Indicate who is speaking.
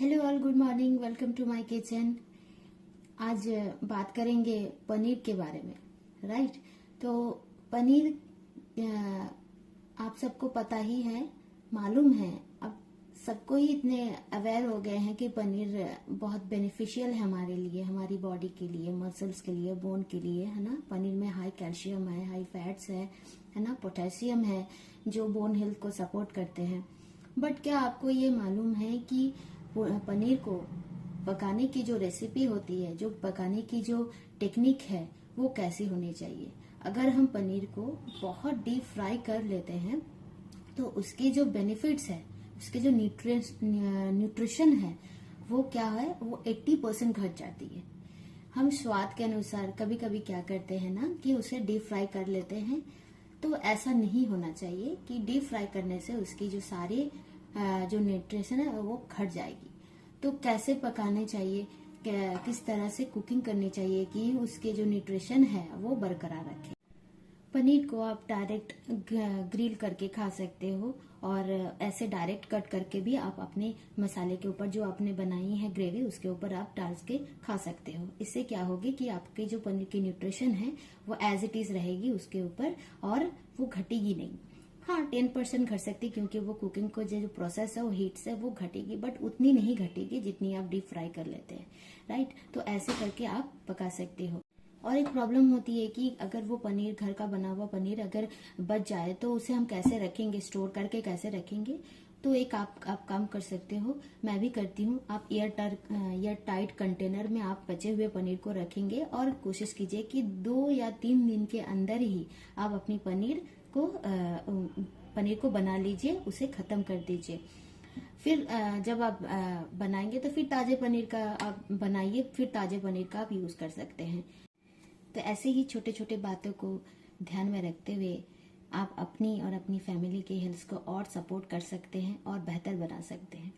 Speaker 1: Hello all, good morning, welcome to my kitchen. आज बात करेंगे पनीर के बारे में। राइट। तो पनीर आप सबको पता ही है, मालूम है। अब सबको ही इतने अवेयर हो गए हैं कि पनीर बहुत बेनिफिशियल है हमारे लिए, हमारी बॉडी के लिए, मसल्स के लिए, बोन के लिए, है ना। पनीर में हाई कैल्शियम है, हाई फैट्स है ना, पोटेशियम है, जो बोन हेल्थ को सपोर्ट करते हैं। बट क्या आपको ये मालूम है कि पनीर को पकाने की जो रेसिपी होती है, जो पकाने की जो टेक्निक है, वो कैसी होनी चाहिए? अगर हम पनीर को बहुत डीप फ्राई कर लेते हैं तो उसके जो बेनिफिट्स है, उसके जो न्यूट्रिशन है, वो क्या है, वो 80% घट जाती है। हम स्वाद के अनुसार कभी कभी क्या करते हैं ना कि उसे डीप फ्राई कर लेते हैं। तो ऐसा नहीं होना चाहिए कि डीप फ्राई करने से उसकी जो सारी जो न्यूट्रिशन है वो घट जाएगी। तो कैसे पकाने चाहिए, किस तरह से कुकिंग करनी चाहिए कि उसके जो न्यूट्रिशन है वो बरकरार रखे। पनीर को आप डायरेक्ट ग्रिल करके खा सकते हो, और ऐसे डायरेक्ट कट करके भी आप अपने मसाले के ऊपर, जो आपने बनाई है ग्रेवी, उसके ऊपर आप डाल के खा सकते हो। इससे क्या होगी कि आपकी जो पनीर की न्यूट्रिशन है वो एज इट इज रहेगी उसके ऊपर, और वो घटेगी नहीं। हाँ, 10% घट सकती, क्योंकि वो कुकिंग को जो प्रोसेस है, वो हीट से वो घटेगी, बट उतनी नहीं घटेगी जितनी आप डीप फ्राई कर लेते हैं। राइट। तो ऐसे करके आप पका सकते हो। और एक प्रॉब्लम होती है कि अगर वो पनीर, घर का बना हुआ पनीर अगर बच जाए तो उसे हम कैसे रखेंगे, स्टोर करके कैसे रखेंगे? तो एक आप काम कर सकते हो, मैं भी करती हूँ। आप एयर टाइट कंटेनर में आप बचे हुए पनीर को रखेंगे, और कोशिश कीजिए कि 2 या 3 दिन के अंदर ही आप अपनी पनीर को बना लीजिए, उसे खत्म कर दीजिए। फिर जब आप बनाएंगे तो फिर ताजे पनीर का आप बनाइए, फिर ताजे पनीर का आप यूज कर सकते हैं। तो ऐसे ही छोटे छोटे बातों को ध्यान में रखते हुए आप अपनी और अपनी फैमिली के हेल्थ को और सपोर्ट कर सकते हैं और बेहतर बना सकते हैं।